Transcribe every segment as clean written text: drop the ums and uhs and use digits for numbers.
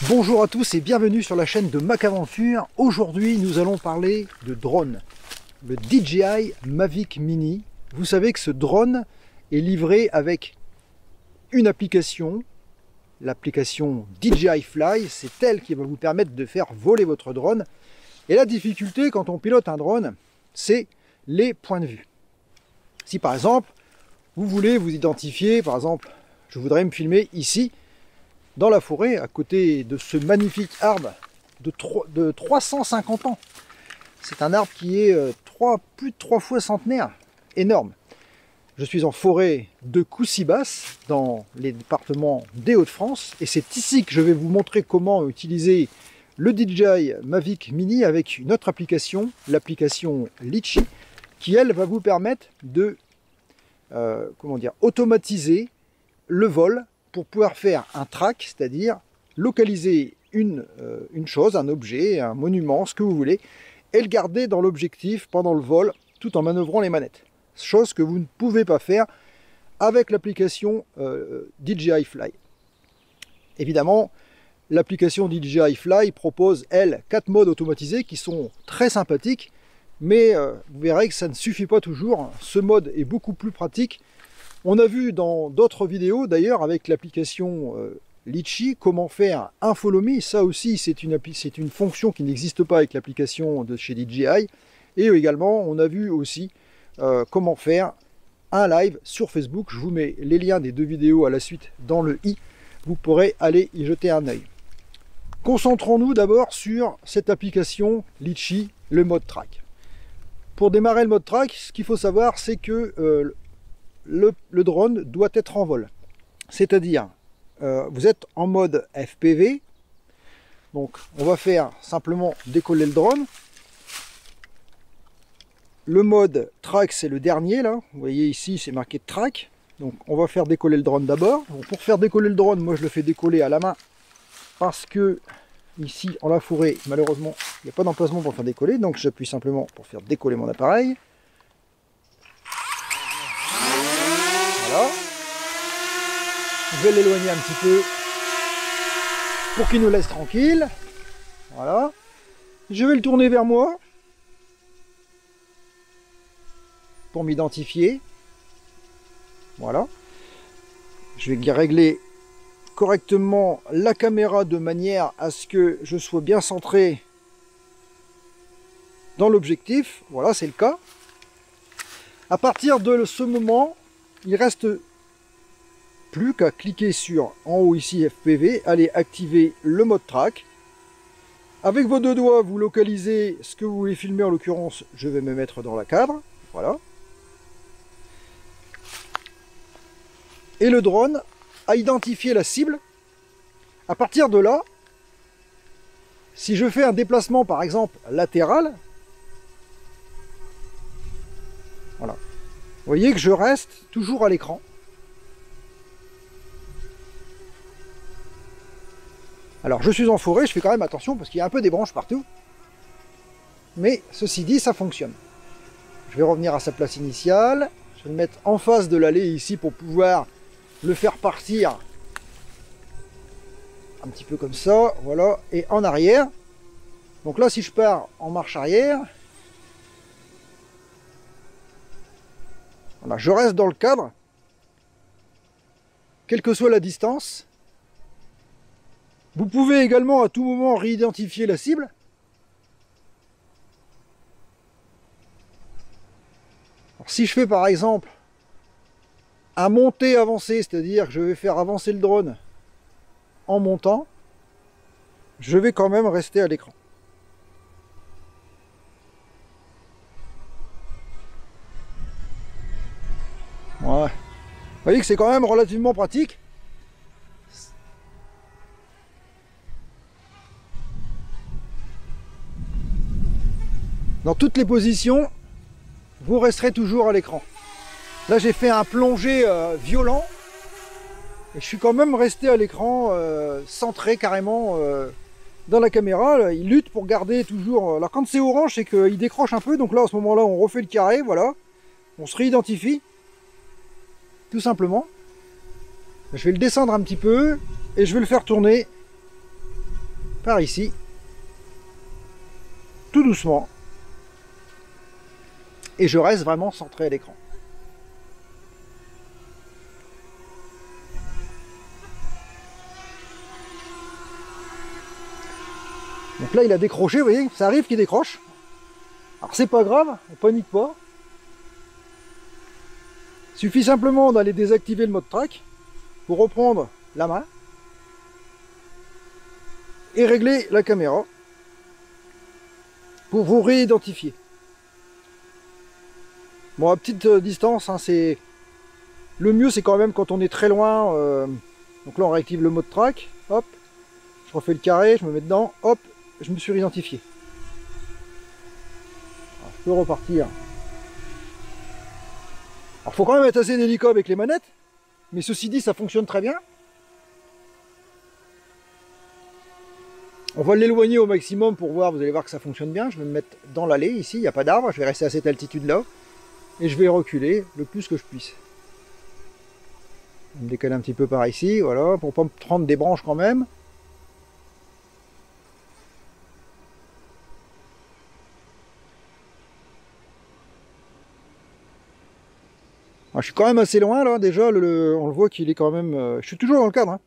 Bonjour à tous et bienvenue sur la chaîne de Mac Aventure. Aujourd'hui, nous allons parler de drone, le DJI Mavic Mini. Vous savez que ce drone est livré avec une application, l'application DJI Fly. C'est elle qui va vous permettre de faire voler votre drone. Et la difficulté quand on pilote un drone, c'est les points de vue. Si par exemple, vous voulez vous identifier, par exemple, je voudrais me filmer ici, dans la forêt, à côté de ce magnifique arbre de 350 ans. C'est un arbre qui est plus de 3 fois centenaire, énorme. Je suis en forêt de Coucy-Basse, dans les départements des Hauts-de-France, et c'est ici que je vais vous montrer comment utiliser le DJI Mavic Mini avec une autre application, l'application Litchi, qui elle va vous permettre de automatiser le vol pour pouvoir faire un track, c'est-à-dire localiser une chose, un objet, un monument, ce que vous voulez, et le garder dans l'objectif pendant le vol, tout en manœuvrant les manettes. Chose que vous ne pouvez pas faire avec l'application DJI Fly. Évidemment, l'application DJI Fly propose, elle, 4 modes automatisés qui sont très sympathiques, mais vous verrez que ça ne suffit pas toujours. Ce mode est beaucoup plus pratique. On a vu dans d'autres vidéos, d'ailleurs, avec l'application Litchi, comment faire un follow me. Ça aussi, c'est une fonction qui n'existe pas avec l'application de chez DJI. Et également, on a vu aussi comment faire un live sur Facebook. Je vous mets les liens des deux vidéos à la suite dans le i. Vous pourrez aller y jeter un œil. Concentrons-nous d'abord sur cette application Litchi, le mode track. Pour démarrer le mode track, ce qu'il faut savoir, c'est que le drone doit être en vol. C'est-à-dire, vous êtes en mode FPV. Donc, on va faire simplement décoller le drone. Le mode track, c'est le dernier, là. Vous voyez ici, c'est marqué track. Donc, on va faire décoller le drone d'abord. Pour faire décoller le drone, moi, je le fais décoller à la main. Parce que, ici, en la forêt, malheureusement, il n'y a pas d'emplacement pour faire décoller. Donc, j'appuie simplement pour faire décoller mon appareil. Voilà. Je vais l'éloigner un petit peu pour qu'il nous laisse tranquille. Voilà. Je vais le tourner vers moi pour m'identifier. Voilà. Je vais régler correctement la caméra de manière à ce que je sois bien centré dans l'objectif. Voilà, c'est le cas. À partir de ce moment, il reste plus qu'à cliquer sur en haut ici FPV, allez activer le mode track. Avec vos deux doigts, vous localisez ce que vous voulez filmer. En l'occurrence, je vais me mettre dans la cadre. Voilà. Et le drone a identifié la cible. À partir de là, si je fais un déplacement par exemple latéral, voilà. Vous voyez que je reste toujours à l'écran. Alors je suis en forêt, je fais quand même attention parce qu'il y a un peu des branches partout. Mais ceci dit, ça fonctionne. Je vais revenir à sa place initiale. Je vais le mettre en face de l'allée ici pour pouvoir le faire partir un petit peu comme ça. Voilà. Et en arrière. Donc là, si je pars en marche arrière, voilà, je reste dans le cadre, quelle que soit la distance. Vous pouvez également à tout moment réidentifier la cible. Alors, si je fais par exemple un monter avancé, c'est-à-dire que je vais faire avancer le drone en montant, je vais quand même rester à l'écran. Ouais. Vous voyez que c'est quand même relativement pratique. Dans toutes les positions, vous resterez toujours à l'écran. Là, j'ai fait un plongé violent. Et je suis quand même resté à l'écran, centré carrément dans la caméra. Là, il lutte pour garder toujours... Alors quand c'est orange, c'est qu'il décroche un peu. Donc là, à ce moment-là, on refait le carré, voilà. On se réidentifie. Tout simplement. Je vais le descendre un petit peu et je vais le faire tourner par ici, tout doucement, et je reste vraiment centré à l'écran. Donc là il a décroché, vous voyez, ça arrive qu'il décroche. Alors c'est pas grave, on panique pas. Il suffit simplement d'aller désactiver le mode track pour reprendre la main et régler la caméra pour vous réidentifier. Bon, à petite distance, hein, c'est le mieux, c'est quand même quand on est très loin. Donc là on réactive le mode track, hop, je refais le carré, je me mets dedans, hop, je me suis réidentifié. Alors, je peux repartir. Alors faut quand même être assez délicat avec les manettes, mais ceci dit ça fonctionne très bien. On va l'éloigner au maximum pour voir, vous allez voir que ça fonctionne bien. Je vais me mettre dans l'allée ici, il n'y a pas d'arbre, je vais rester à cette altitude là. Et je vais reculer le plus que je puisse. Je vais me décaler un petit peu par ici, voilà, pour pas me prendre des branches quand même. Alors, je suis quand même assez loin là, déjà, on le voit qu'il est quand même... je suis toujours dans le cadre. Hein.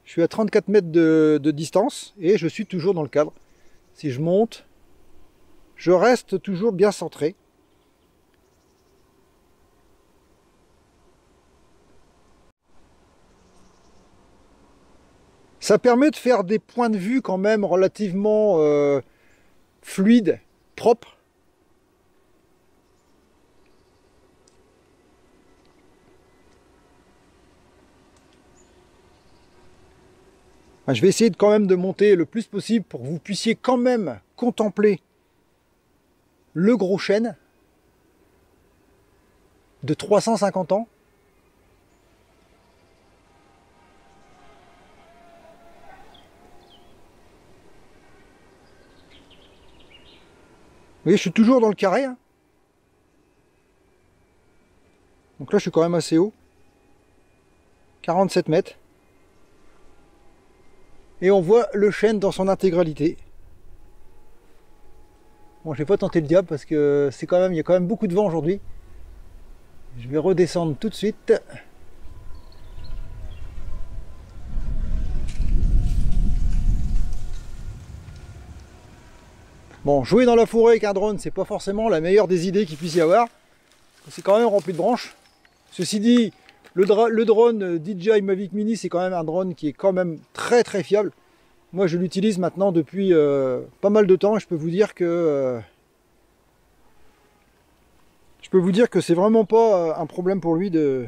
Je suis à 34 mètres de distance et je suis toujours dans le cadre. Si je monte, je reste toujours bien centré. Ça permet de faire des points de vue quand même relativement fluides, propres. Je vais essayer quand même de monter le plus possible pour que vous puissiez quand même contempler le gros chêne de 350 ans. Vous voyez, je suis toujours dans le carré. Hein. Donc là, je suis quand même assez haut. 47 mètres. Et on voit le chêne dans son intégralité. Bon, je vais pas tenter le diable parce que c'est quand même, il y a quand même beaucoup de vent aujourd'hui. Je vais redescendre tout de suite. Bon, jouer dans la forêt avec un drone, c'est pas forcément la meilleure des idées qu'il puisse y avoir. C'est quand même rempli de branches. Ceci dit, le drone DJI Mavic Mini, c'est quand même un drone qui est quand même très très fiable. Moi, je l'utilise maintenant depuis pas mal de temps et je peux vous dire que c'est vraiment pas un problème pour lui de...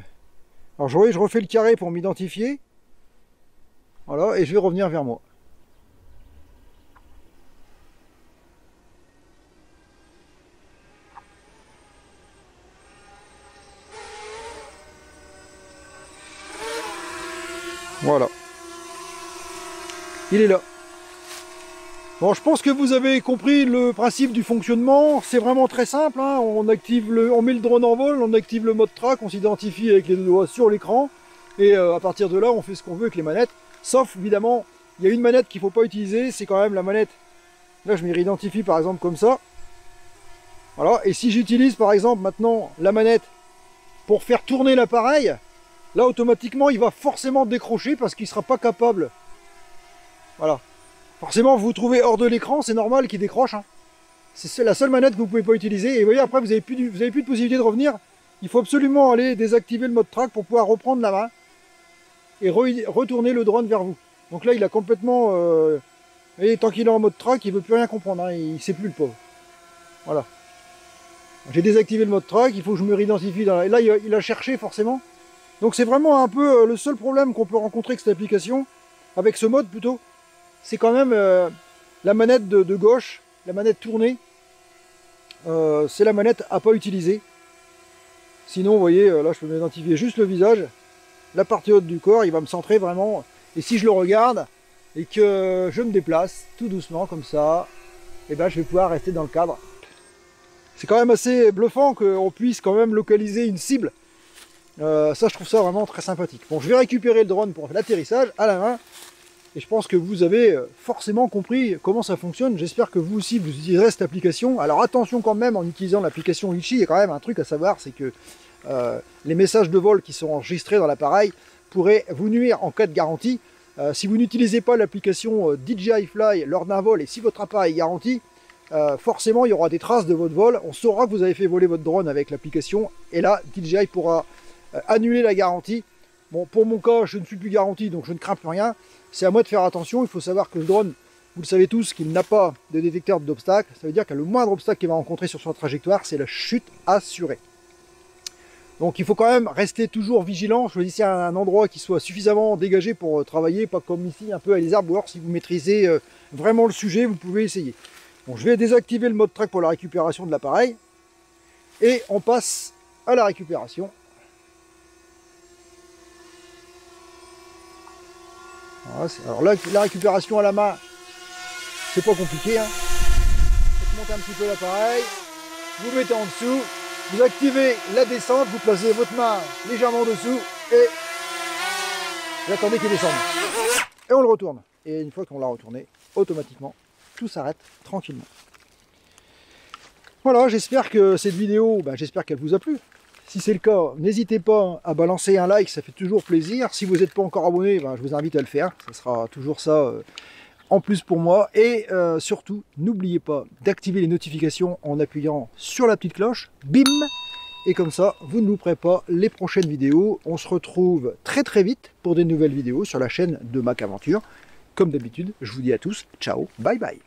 Alors, vous voyez, je refais le carré pour m'identifier. Voilà, et je vais revenir vers moi. Voilà. Il est là. Bon, je pense que vous avez compris le principe du fonctionnement. C'est vraiment très simple. Hein. On met le drone en vol, on active le mode track, on s'identifie avec les deux doigts sur l'écran. Et à partir de là, on fait ce qu'on veut avec les manettes. Sauf, évidemment, il y a une manette qu'il ne faut pas utiliser. C'est quand même la manette. Là, je m'y réidentifie par exemple comme ça. Voilà. Et si j'utilise par exemple maintenant la manette pour faire tourner l'appareil, là, automatiquement, il va forcément décrocher parce qu'il ne sera pas capable. Voilà. Forcément, vous vous trouvez hors de l'écran, c'est normal qu'il décroche. Hein. C'est la seule manette que vous ne pouvez pas utiliser. Et vous voyez, après, vous n'avez plus de possibilité de revenir. Il faut absolument aller désactiver le mode track pour pouvoir reprendre la main et retourner le drone vers vous. Donc là, il a complètement... et tant qu'il est en mode track, il ne veut plus rien comprendre. Hein. Il ne sait plus, le pauvre. Voilà. J'ai désactivé le mode track, il faut que je me réidentifie. Et là, il a cherché, forcément. Donc c'est vraiment un peu le seul problème qu'on peut rencontrer avec cette application, avec ce mode plutôt, c'est quand même la manette de gauche, la manette tournée, c'est la manette à pas utiliser. Sinon, vous voyez, là je peux m'identifier juste le visage, la partie haute du corps, il va me centrer vraiment. Et si je le regarde et que je me déplace tout doucement comme ça, et ben je vais pouvoir rester dans le cadre. C'est quand même assez bluffant qu'on puisse quand même localiser une cible. Ça, je trouve ça vraiment très sympathique. Bon, je vais récupérer le drone pour l'atterrissage à la main. Et je pense que vous avez forcément compris comment ça fonctionne. J'espère que vous aussi, vous utiliserez cette application. Alors attention quand même, en utilisant l'application Litchi, il y a quand même un truc à savoir, c'est que les messages de vol qui sont enregistrés dans l'appareil pourraient vous nuire en cas de garantie. Si vous n'utilisez pas l'application DJI Fly lors d'un vol et si votre appareil est garanti, forcément il y aura des traces de votre vol. On saura que vous avez fait voler votre drone avec l'application et là DJI pourra annuler la garantie. Bon, pour mon cas, je ne suis plus garanti, donc je ne crains plus rien. C'est à moi de faire attention. Il faut savoir que le drone, vous le savez tous, qu'il n'a pas de détecteur d'obstacles. Ça veut dire que le moindre obstacle qu'il va rencontrer sur sa trajectoire, c'est la chute assurée. Donc il faut quand même rester toujours vigilant. Choisissez un endroit qui soit suffisamment dégagé pour travailler, pas comme ici, un peu à les arbres. Ou alors si vous maîtrisez vraiment le sujet, vous pouvez essayer. Bon, je vais désactiver le mode track pour la récupération de l'appareil. Et on passe à la récupération. Voilà, alors là, la récupération à la main, c'est pas compliqué. Hein. Vous montez un petit peu l'appareil, vous mettez en dessous, vous activez la descente, vous placez votre main légèrement en dessous et vous attendez qu'il descende. Et on le retourne. Et une fois qu'on l'a retourné, automatiquement, tout s'arrête tranquillement. Voilà, j'espère que cette vidéo, j'espère qu'elle vous a plu. Si c'est le cas, n'hésitez pas à balancer un like, ça fait toujours plaisir. Si vous n'êtes pas encore abonné, je vous invite à le faire. Ça sera toujours ça en plus pour moi. Et surtout, n'oubliez pas d'activer les notifications en appuyant sur la petite cloche. Bim! Et comme ça, vous ne louperez pas les prochaines vidéos. On se retrouve très très vite pour des nouvelles vidéos sur la chaîne de Mac Aventure. Comme d'habitude, je vous dis à tous, ciao, bye bye!